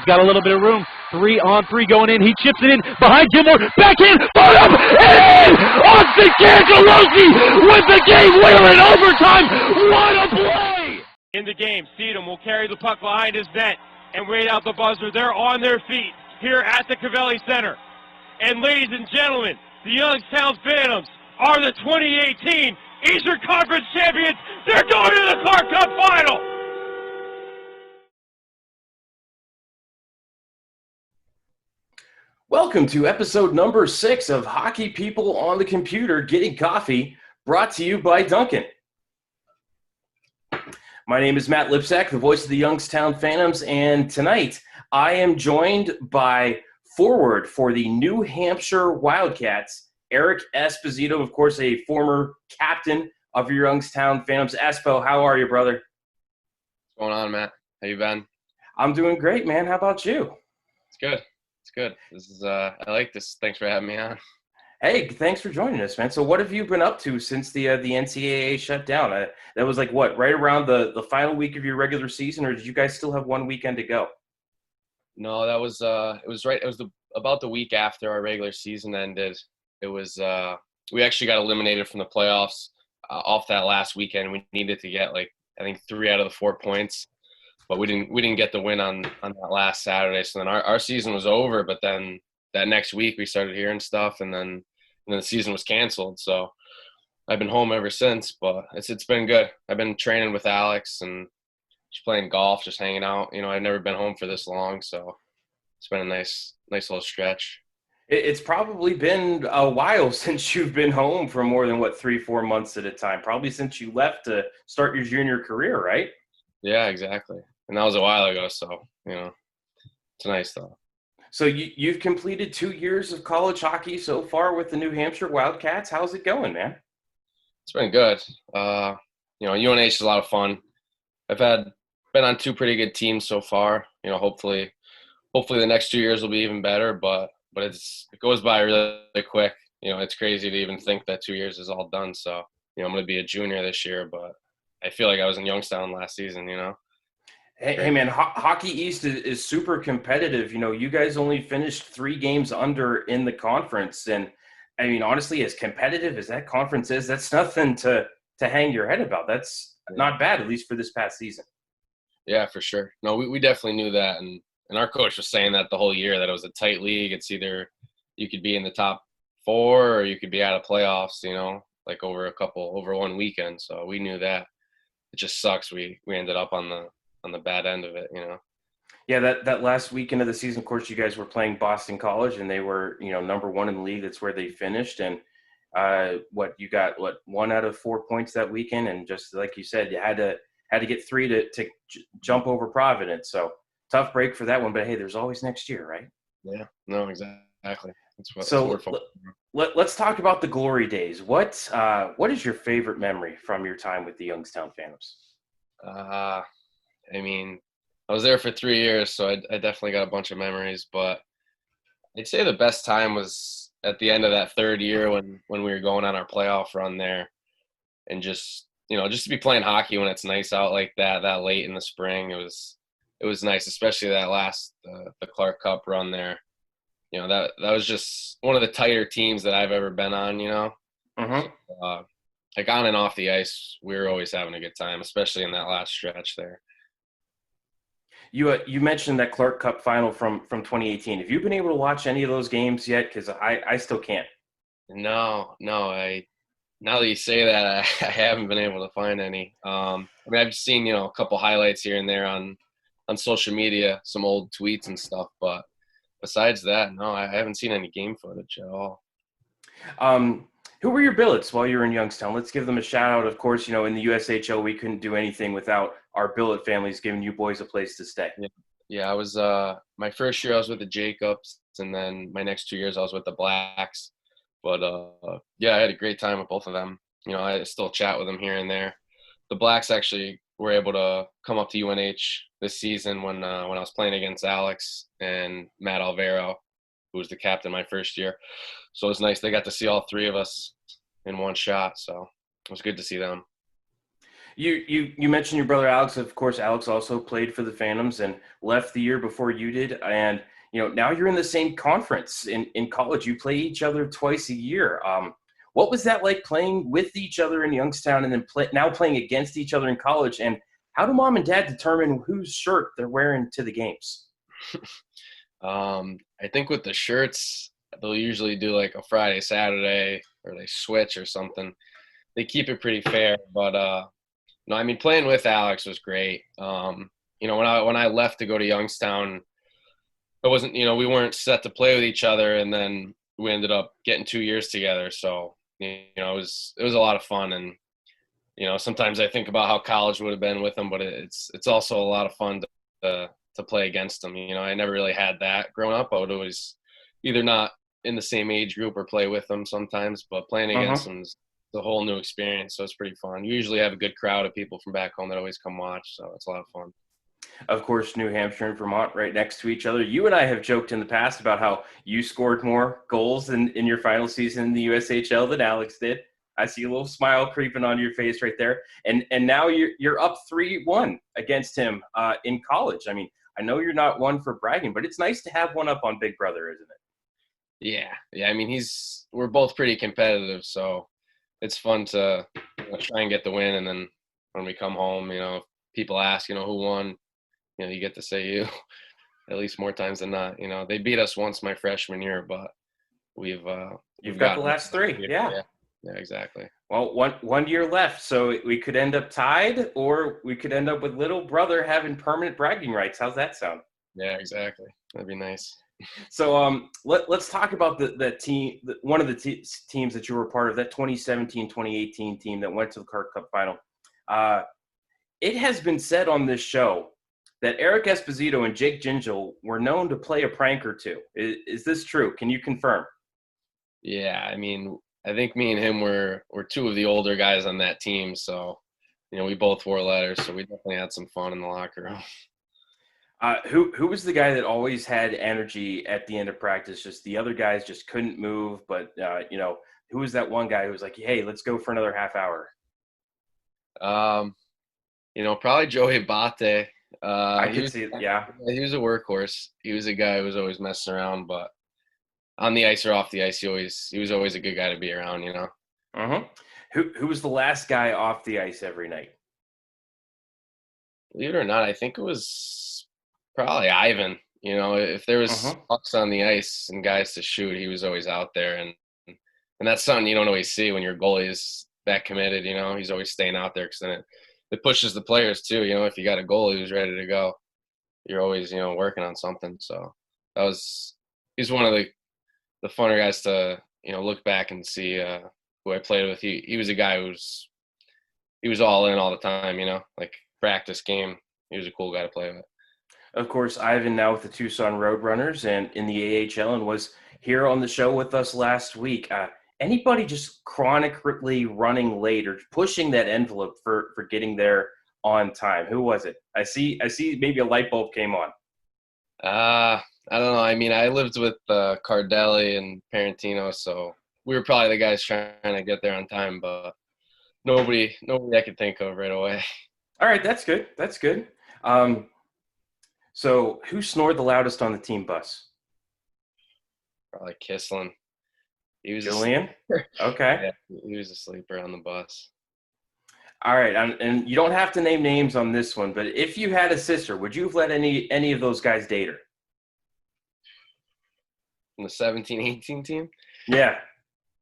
got a little bit of room. 3-on-3 going in. He chips it in behind Gilmore. Back in. Put up and in! Austin Cangelosi with the game winner in overtime. What a play! In the game, Sedum will carry the puck behind his net and wait out the buzzer. They're on their feet here at the Covelli Center. And ladies and gentlemen, the Youngstown Phantoms are the 2018 Eastern Conference champions. They're going to the Clark Cup Final. Welcome to episode number 6 of Hockey People on the Computer Getting Coffee, brought to you by Dunkin. My name is Matt Lipsack, the voice of the Youngstown Phantoms, and tonight I am joined by forward for the New Hampshire Wildcats, Eric Esposito, of course, a former captain of your Youngstown Phantoms. Espo, how are you, brother? What's going on, Matt? How you been? I'm doing great, man. How about you? It's good. It's good. This is I like this. Thanks for having me on. Hey, thanks for joining us, man. So what have you been up to since the NCAA shut down? That was like what, right around the final week of your regular season, or did you guys still have one weekend to go? No, that was it was right. It was about the week after our regular season ended. It was we actually got eliminated from the playoffs off that last weekend. We needed to get I think 3 out of the 4 points, but we didn't get the win on that last Saturday. So then our season was over. But then that next week we started hearing stuff, and then the season was canceled. So I've been home ever since. But it's been good. I've been training with Alex and just playing golf, just hanging out. You know, I've never been home for this long, so it's been a nice little stretch. It's probably been a while since you've been home for more than, 3-4 months at a time. Probably since you left to start your junior career, right? Yeah, exactly. And that was a while ago, so, it's nice, though. So you've completed 2 years of college hockey so far with the New Hampshire Wildcats. How's it going, man? It's been good. UNH is a lot of fun. I've been on 2 pretty good teams so far. Hopefully the next 2 years will be even better, but it goes by really quick. It's crazy to even think that 2 years is all done. So, I'm going to be a junior this year, but I feel like I was in Youngstown last season, Hey man, Hockey East is super competitive. You guys only finished 3 games under in the conference. And, I mean, honestly, as competitive as that conference is, that's nothing to hang your head about. That's not bad, at least for this past season. Yeah, for sure. No, we definitely knew that. And our coach was saying that the whole year, that it was a tight league. It's either you could be in the top 4 or you could be out of playoffs, over one weekend. So we knew that. It just sucks. We ended up on the bad end of it, Yeah, that last weekend of the season, of course, you guys were playing Boston College, and they were, number 1 in the league. That's where they finished. And you got 1 out of 4 points that weekend, and just like you said, you had to get 3 to jump over Providence. So tough break for that one, but hey, there's always next year, right? Yeah, no, exactly. Let's talk about the glory days. What is your favorite memory from your time with the Youngstown Phantoms? I mean, I was there for 3 years, so I definitely got a bunch of memories. But I'd say the best time was at the end of that 3rd year when we were going on our playoff run there, and just to be playing hockey when it's nice out like that late in the spring. It was nice, especially that last the Clark Cup run there. That was just one of the tighter teams that I've ever been on. Mm-hmm. On and off the ice, we were always having a good time, especially in that last stretch there. You mentioned that Clark Cup final from 2018. Have you been able to watch any of those games yet? Because I still can't. No. Now that you say that, I haven't been able to find any. I've seen a couple highlights here and there on social media, some old tweets and stuff, but besides that, no, I haven't seen any game footage at all. Who were your billets while you were in Youngstown? Let's give them a shout out. Of course, in the USHL, we couldn't do anything without our billet families giving you boys a place to stay. Yeah, I was my first year I was with the Jacobs, and then my next 2 years I was with the Blacks. But I had a great time with both of them. I still chat with them here and there. The Blacks actually were able to come up to UNH this season when I was playing against Alex and Matt Alvaro, who was the captain my first year. So it was nice. They got to see all 3 of us in one shot. So it was good to see them. You mentioned your brother Alex. Of course, Alex also played for the Phantoms and left the year before you did. And now you're in the same conference in college. You play each other twice a year. What was that like playing with each other in Youngstown and then now playing against each other in college? And how do mom and dad determine whose shirt they're wearing to the games? I think with the shirts, they'll usually do like a Friday, Saturday, or they switch or something. They keep it pretty fair, but no, I mean playing with Alex was great. When I left to go to Youngstown, it wasn't we weren't set to play with each other, and then we ended up getting 2 years together. So it was a lot of fun, and sometimes I think about how college would have been with him, but it's also a lot of fun to play against him. I never really had that growing up. I would always either not in the same age group or play with them sometimes, but playing against them is a whole new experience. So it's pretty fun. You usually have a good crowd of people from back home that always come watch. So it's a lot of fun. Of course, New Hampshire and Vermont right next to each other. You and I have joked in the past about how you scored more goals in your final season in the USHL than Alex did. I see a little smile creeping on your face right there. And now you're up 3-1 against him in college. I mean, I know you're not one for bragging, but it's nice to have one up on Big Brother, isn't it? Yeah. I mean, we're both pretty competitive, so it's fun to try and get the win. And then when we come home, people ask, who won, you get to say you at least more times than not. They beat us once my freshman year, but you've got the last 3. Yeah, exactly. Well, one year left, so we could end up tied, or we could end up with little brother having permanent bragging rights. How's that sound? Yeah, exactly. That'd be nice. So let's talk about the team, one of the teams that you were part of, that 2017-2018 team that went to the Clark Cup final. It has been said on this show that Eric Esposito and Jake Gingell were known to play a prank or two. Is this true? Can you confirm? Yeah, I mean, I think me and him were 2 of the older guys on that team, so we both wore letters, so we definitely had some fun in the locker room. Who was the guy that always had energy at the end of practice? Just the other guys just couldn't move, but who was that one guy who was like, "Hey, let's go for another half hour"? Probably Joey Bate. I could see it. Yeah, he was a workhorse. He was a guy who was always messing around, but on the ice or off the ice, he was always a good guy to be around. Who was the last guy off the ice every night? Believe it or not, I think it was probably Ivan. If there was pucks on the ice and guys to shoot, he was always out there, and that's something you don't always see when your goalie is that committed. He's always staying out there because then it pushes the players too. If you got a goalie who's ready to go, you're always working on something. So he's one of the funner guys to look back and see who I played with. He was a guy he was all in all the time. Like practice game. He was a cool guy to play with. Of course, Ivan now with the Tucson Roadrunners and in the AHL and was here on the show with us last week. Anybody just chronically running late or pushing that envelope for getting there on time? Who was it? I see maybe a light bulb came on. I don't know. I mean, I lived with Cardelli and Parentino, so we were probably the guys trying to get there on time, but nobody I could think of right away. All right, that's good. That's good. So who snored the loudest on the team bus? Probably Kislin. He was Julian? Okay. Yeah, he was a sleeper on the bus. All right, and you don't have to name names on this one, but if you had a sister, would you have let any of those guys date her? In the 17-18 team? Yeah.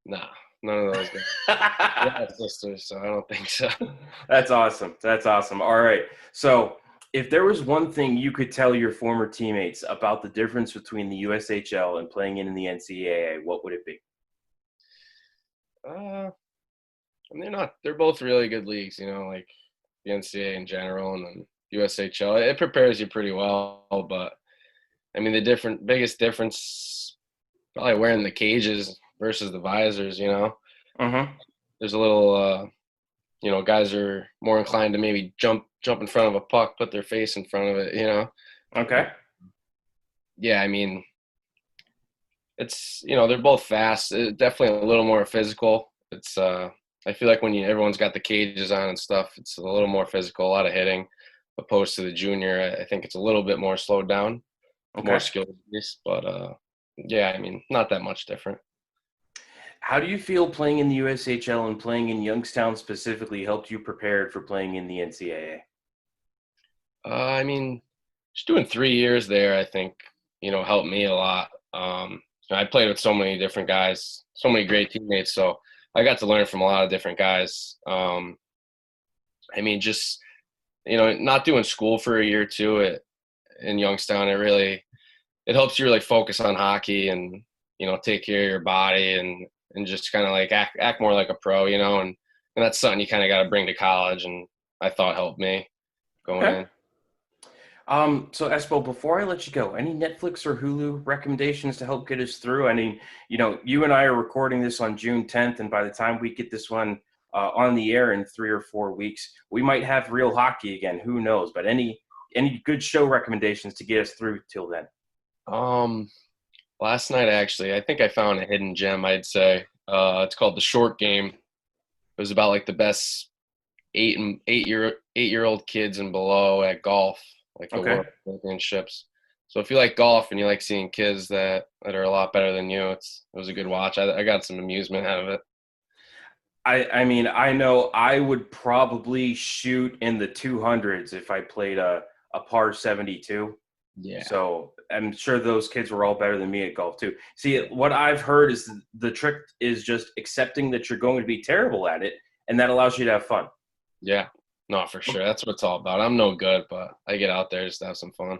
No, none of those guys. I have sisters, so I don't think so. That's awesome. That's awesome. All right. So if there was one thing you could tell your former teammates about the difference between the USHL and playing in the NCAA, what would it be? They're both really good leagues, like the NCAA in general and then USHL. It prepares you pretty well, but I mean, the biggest difference probably wearing the cages versus the visors, There's a little, guys are more inclined to maybe jump in front of a puck, put their face in front of it, Okay. Yeah, I mean, it's, they're both fast. It's definitely a little more physical. It's I feel like when everyone's got the cages on and stuff, it's a little more physical, a lot of hitting, opposed to the junior. I think it's a little bit more slowed down, more Okay. skill based, but yeah, I mean, not that much different. How do you feel playing in the USHL and playing in Youngstown specifically helped you prepared for playing in the NCAA? I mean, just doing 3 years there, I think, helped me a lot. I played with so many different guys, so many great teammates, so I got to learn from a lot of different guys. I mean, just not doing school for a year too in Youngstown, it helps you really focus on hockey and take care of your body and just kind of like act more like a pro, and that's something you kind of got to bring to college, and I thought helped me going Okay. in. So Espo, before I let you go, any Netflix or Hulu recommendations to help get us through? I mean, you and I are recording this on June 10th, and by the time we get this one on the air in 3 or 4 weeks, we might have real hockey again. Who knows? But any good show recommendations to get us through till then? Last night, actually, I think I found a hidden gem, I'd say. It's called The Short Game. It was about like the best eight-year-old kids and below at golf, like the Okay. World Championships. So if you like golf and you like seeing kids that are a lot better than you, it was a good watch. I got some amusement out of it. I mean, I know I would probably shoot in the 200s if I played a par 72. Yeah. So I'm sure those kids were all better than me at golf too. See, what I've heard is the trick is just accepting that you're going to be terrible at it, and that allows you to have fun. Yeah. No, for sure. That's what it's all about. I'm no good, but I get out there just to have some fun.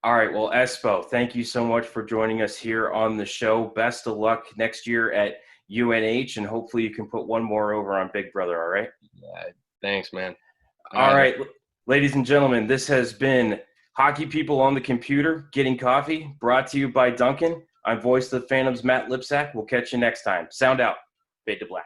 All right. Well, Espo, thank you so much for joining us here on the show. Best of luck next year at UNH, and hopefully you can put one more over on Big Brother. All right. Yeah. Thanks, man. All right. Ladies and gentlemen, this has been Hockey People on the Computer Getting Coffee, brought to you by Dunkin. I'm Voice of the Phantoms, Matt Lipsack. We'll catch you next time. Sound out. Fade to black.